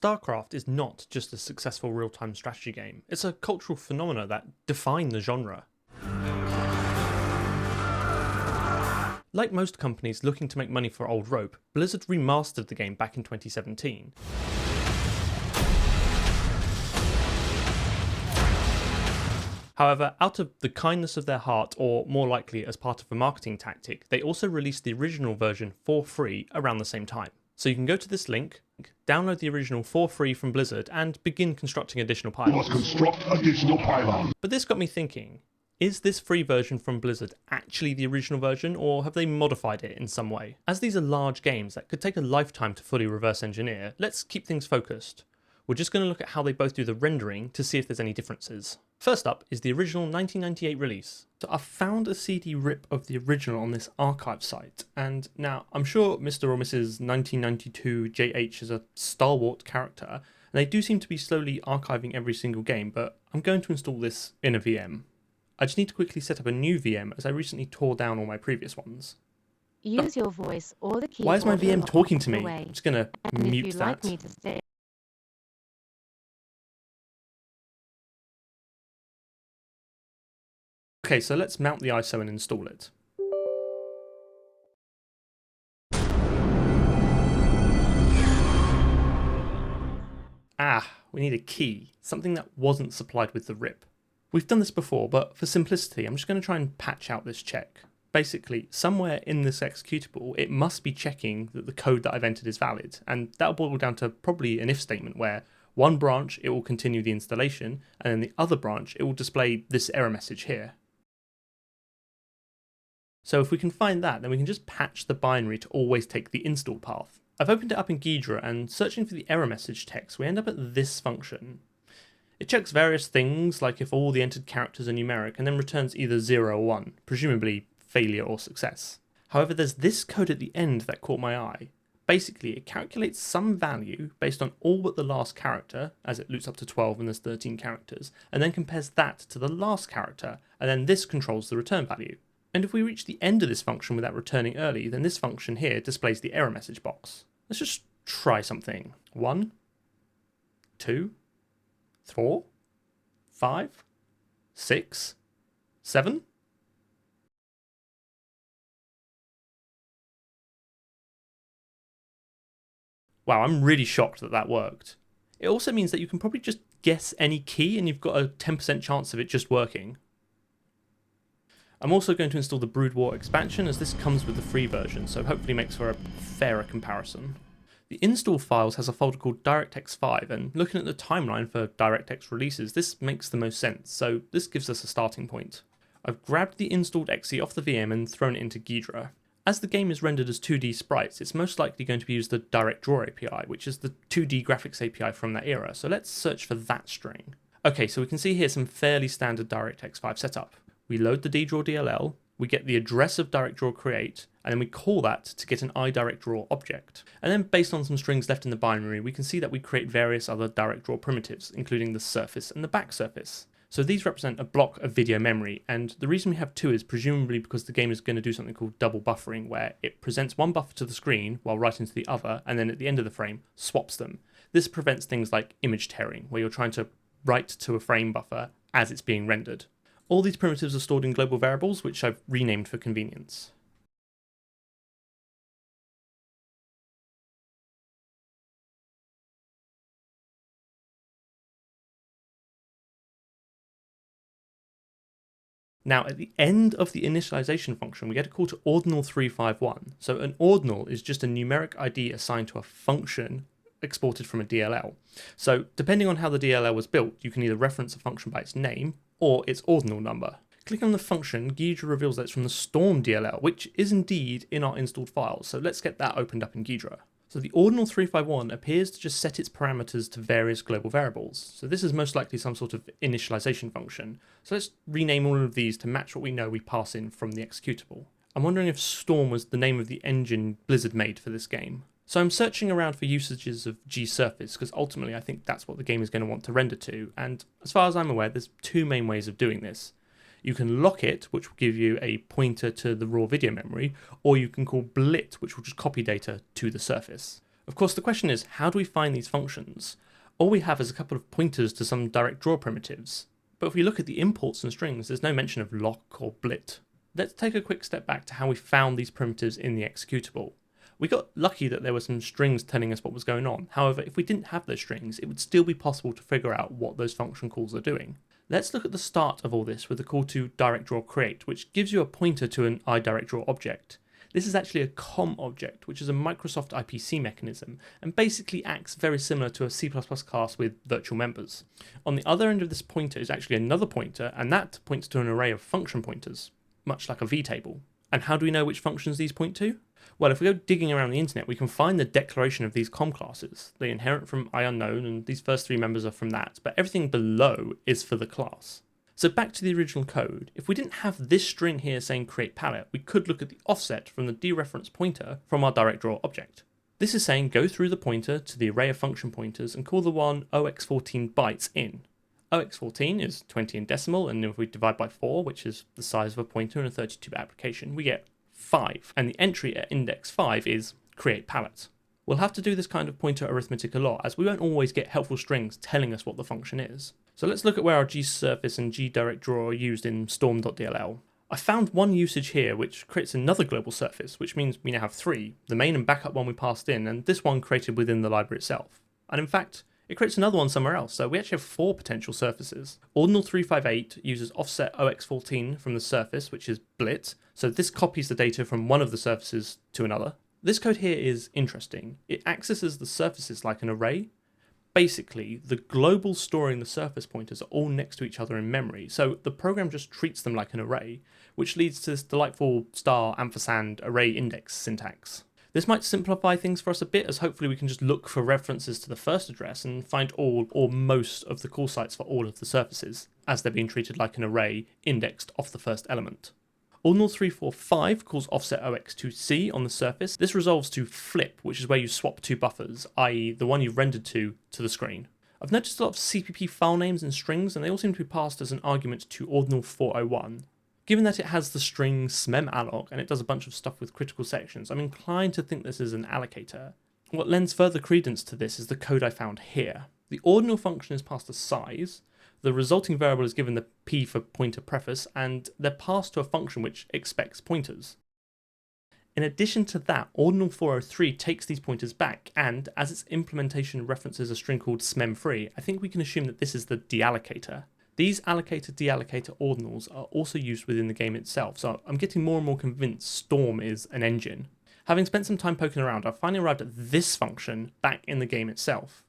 StarCraft is not just a successful real-time strategy game, it's a cultural phenomenon that defined the genre. Like most companies looking to make money for old rope, Blizzard remastered the game back in 2017. However, out of the kindness of their heart, or more likely as part of a marketing tactic, they also released the original version for free around the same time. So you can go to this link, download the original for free from Blizzard, and begin constructing additional pylons. But this got me thinking, is this free version from Blizzard actually the original version, or have they modified it in some way? As these are large games that could take a lifetime to fully reverse engineer, let's keep things focused. We're just going to look at how they both do the rendering to see if there's any differences. First up is the original 1998 release. So I found a CD rip of the original on this archive site, and now I'm sure Mr. or Mrs. 1992 JH is a stalwart character, and they do seem to be slowly archiving every single game, but I'm going to install this in a VM. I just need to quickly set up a new VM as I recently tore down all my previous ones. Use your voice or the keyboard. Why is my VM talking to me? Away. I'm just going to mute if you'd that. Like me to stay. Okay, so let's mount the ISO and install it. We need a key, something that wasn't supplied with the RIP. We've done this before, but for simplicity, I'm just going to try and patch out this check. Basically, somewhere in this executable, it must be checking that the code that I've entered is valid, and that'll boil down to probably an if statement where one branch, it will continue the installation, and then the other branch, it will display this error message here. So if we can find that, then we can just patch the binary to always take the install path. I've opened it up in Ghidra, and searching for the error message text, we end up at this function. It checks various things, like if all the entered characters are numeric, and then returns either 0 or 1, presumably failure or success. However, there's this code at the end that caught my eye. Basically, it calculates some value based on all but the last character, as it loops up to 12 and there's 13 characters, and then compares that to the last character, and then this controls the return value. And if we reach the end of this function without returning early, then this function here displays the error message box. Let's just try something. 1, 2, 4, 5, 6, 7. Wow, I'm really shocked that that worked. It also means that you can probably just guess any key and you've got a 10% chance of it just working. I'm also going to install the Brood War expansion as this comes with the free version, so hopefully makes for a fairer comparison. The install files has a folder called DirectX 5, and looking at the timeline for DirectX releases, this makes the most sense, so this gives us a starting point. I've grabbed the installed exe off the VM and thrown it into Ghidra. As the game is rendered as 2D sprites, it's most likely going to use the DirectDraw API, which is the 2D graphics API from that era, so let's search for that string. Okay, so we can see here some fairly standard DirectX 5 setup. We load the ddraw DLL, we get the address of DirectDraw create, and then we call that to get an iDirectDraw object. And then based on some strings left in the binary, we can see that we create various other DirectDraw primitives, including the surface and the back surface. So these represent a block of video memory, and the reason we have two is presumably because the game is going to do something called double buffering, where it presents one buffer to the screen while writing to the other, and then at the end of the frame, swaps them. This prevents things like image tearing, where you're trying to write to a frame buffer as it's being rendered. All these primitives are stored in global variables, which I've renamed for convenience. Now, at the end of the initialization function, we get a call to ordinal 351. So an ordinal is just a numeric ID assigned to a function exported from a DLL. So depending on how the DLL was built, you can either reference a function by its name or its ordinal number. Clicking on the function, Ghidra reveals that it's from the Storm DLL, which is indeed in our installed files. So let's get that opened up in Ghidra. So the ordinal 351 appears to just set its parameters to various global variables. So this is most likely some sort of initialization function. So let's rename all of these to match what we know we pass in from the executable. I'm wondering if Storm was the name of the engine Blizzard made for this game. So I'm searching around for usages of gsurface because ultimately I think that's what the game is going to want to render to. And as far as I'm aware, there's two main ways of doing this. You can lock it, which will give you a pointer to the raw video memory, or you can call blit, which will just copy data to the surface. Of course, the question is, how do we find these functions? All we have is a couple of pointers to some direct draw primitives. But if we look at the imports and strings, there's no mention of lock or blit. Let's take a quick step back to how we found these primitives in the executable. We got lucky that there were some strings telling us what was going on. However, if we didn't have those strings, it would still be possible to figure out what those function calls are doing. Let's look at the start of all this with the call to direct draw create, which gives you a pointer to an iDirectDraw object. This is actually a COM object, which is a Microsoft IPC mechanism, and basically acts very similar to a C++ class with virtual members. On the other end of this pointer is actually another pointer, and that points to an array of function pointers, much like a vtable. And how do we know which functions these point to? Well, if we go digging around the internet, we can find the declaration of these COM classes. They inherit from IUnknown, and these first three members are from that, but everything below is for the class. So back to the original code, if we didn't have this string here saying create palette, we could look at the offset from the dereference pointer from our DirectDraw object. This is saying go through the pointer to the array of function pointers and call the one 0x14 bytes in. 0x14 is 20 in decimal, and if we divide by 4, which is the size of a pointer in a 32-bit application, we get 5, and the entry at index 5 is create palette. We'll have to do this kind of pointer arithmetic a lot, as we won't always get helpful strings telling us what the function is. So let's look at where our gsurface and gDirectDraw are used in storm.dll. I found one usage here which creates another global surface, which means we now have 3, the main and backup one we passed in, and this one created within the library itself. And in fact, it creates another one somewhere else, so we actually have 4 potential surfaces. Ordinal 358 uses offset 0x14 from the surface, which is blit, so this copies the data from one of the surfaces to another. This code here is interesting. It accesses the surfaces like an array. Basically, the globals storing the surface pointers are all next to each other in memory, so the program just treats them like an array, which leads to this delightful *ampersand array index syntax. This might simplify things for us a bit, as hopefully we can just look for references to the first address and find all or most of the call sites for all of the surfaces, as they're being treated like an array indexed off the first element. Ordinal 345 calls offset 0x2c on the surface. This resolves to flip, which is where you swap 2 buffers, i.e. the one you've rendered to the screen. I've noticed a lot of CPP file names and strings, and they all seem to be passed as an argument to Ordinal 401. Given that it has the string smem_alloc and it does a bunch of stuff with critical sections, I'm inclined to think this is an allocator. What lends further credence to this is the code I found here. The ordinal function is passed a size, the resulting variable is given the p for pointer preface, and they're passed to a function which expects pointers. In addition to that, ordinal 403 takes these pointers back, and as its implementation references a string called smem_free, I think we can assume that this is the deallocator. These allocator-deallocator ordinals are also used within the game itself, so I'm getting more and more convinced Storm is an engine. Having spent some time poking around, I've finally arrived at this function back in the game itself.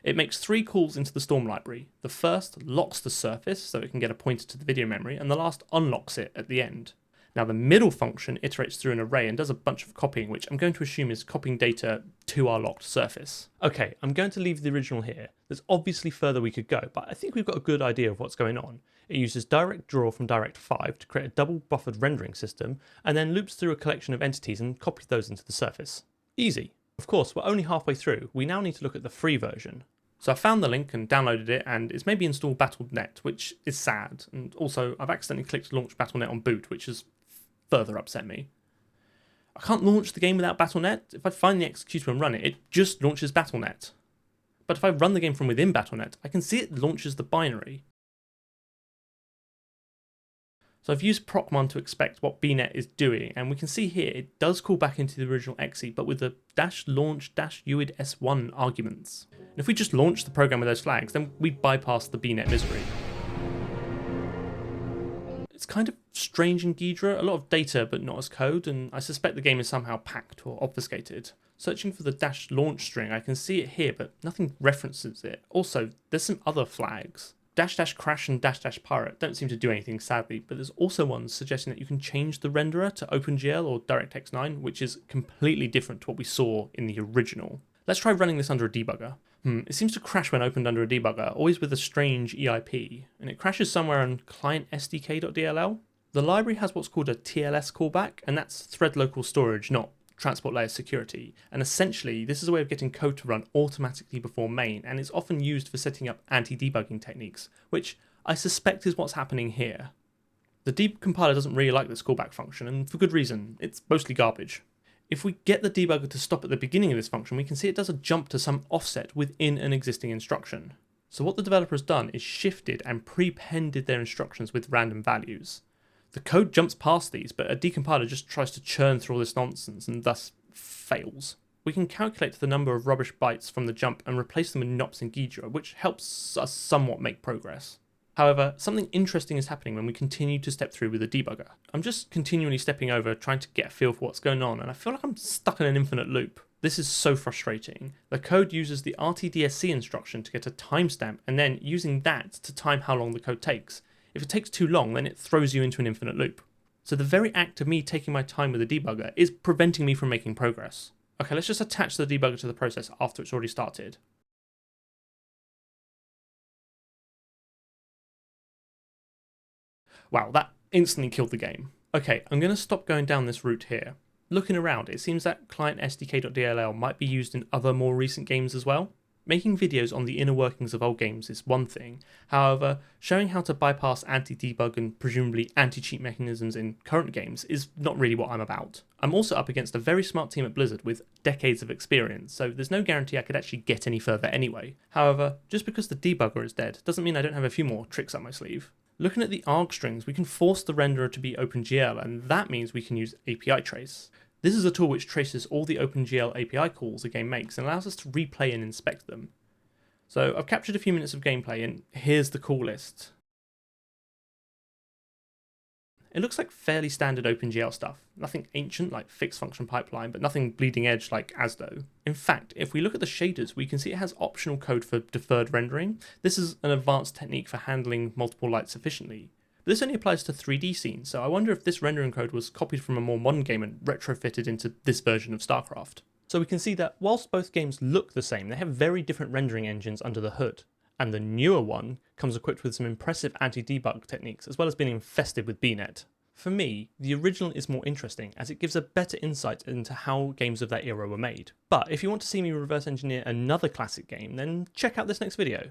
It makes 3 calls into the Storm library. The first locks the surface so it can get a pointer to the video memory, and the last unlocks it at the end. Now the middle function iterates through an array and does a bunch of copying, which I'm going to assume is copying data to our locked surface. Okay, I'm going to leave the original here. There's obviously further we could go, but I think we've got a good idea of what's going on. It uses direct draw from direct5 to create a double buffered rendering system, and then loops through a collection of entities and copies those into the surface. Easy. Of course, we're only halfway through. We now need to look at the free version. So I found the link and downloaded it, and it's made me install Battle.net, which is sad. And also, I've accidentally clicked launch Battle.net on boot, which has further upset me. I can't launch the game without Battle.net. If I find the executable and run it, it just launches Battle.net. But if I run the game from within Battle.net, I can see it launches the binary. So I've used procmon to expect what bnet is doing, and we can see here it does call back into the original exe, but with the -launch -uid s1 arguments. And if we just launch the program with those flags, then we bypass the bnet misery. It's kind of strange in Ghidra, a lot of data but not as code, and I suspect the game is somehow packed or obfuscated. Searching for the -launch string, I can see it here, but nothing references it. Also, there's some other flags. --crash and --pirate don't seem to do anything, sadly, but there's also ones suggesting that you can change the renderer to OpenGL or DirectX 9, which is completely different to what we saw in the original. Let's try running this under a debugger. It seems to crash when opened under a debugger, always with a strange EIP, and it crashes somewhere on client SDK.dll. The library has what's called a TLS callback, and that's thread local storage, not transport layer security, and essentially this is a way of getting code to run automatically before main, and it's often used for setting up anti-debugging techniques, which I suspect is what's happening here. The deb compiler doesn't really like this callback function, and for good reason. It's mostly garbage. If we get the debugger to stop at the beginning of this function, we can see it does a jump to some offset within an existing instruction. So what the developer has done is shifted and pre-pended their instructions with random values. The code jumps past these, but a decompiler just tries to churn through all this nonsense and thus fails. We can calculate the number of rubbish bytes from the jump and replace them with nops and gira, which helps us somewhat make progress. However, something interesting is happening when we continue to step through with the debugger. I'm just continually stepping over, trying to get a feel for what's going on, and I feel like I'm stuck in an infinite loop. This is so frustrating. The code uses the RTDSC instruction to get a timestamp, and then using that to time how long the code takes. If it takes too long, then it throws you into an infinite loop. So the very act of me taking my time with the debugger is preventing me from making progress. Okay, let's just attach the debugger to the process after it's already started. Wow, that instantly killed the game. Okay, I'm going to stop going down this route here. Looking around, it seems that client SDK.dll might be used in other more recent games as well. Making videos on the inner workings of old games is one thing, however, showing how to bypass anti-debug and presumably anti-cheat mechanisms in current games is not really what I'm about. I'm also up against a very smart team at Blizzard with decades of experience, so there's no guarantee I could actually get any further anyway. However, just because the debugger is dead doesn't mean I don't have a few more tricks up my sleeve. Looking at the arg strings, we can force the renderer to be OpenGL, and that means we can use API trace. This is a tool which traces all the OpenGL API calls a game makes and allows us to replay and inspect them. So I've captured a few minutes of gameplay, and here's the call list. It looks like fairly standard OpenGL stuff, nothing ancient like fixed function pipeline, but nothing bleeding edge like ASDO. In fact, if we look at the shaders, we can see it has optional code for deferred rendering. This is an advanced technique for handling multiple lights efficiently. But this only applies to 3D scenes, so I wonder if this rendering code was copied from a more modern game and retrofitted into this version of StarCraft. So we can see that whilst both games look the same, they have very different rendering engines under the hood. And the newer one comes equipped with some impressive anti-debug techniques, as well as being infested with BNet. For me, the original is more interesting, as it gives a better insight into how games of that era were made. But if you want to see me reverse engineer another classic game, then check out this next video.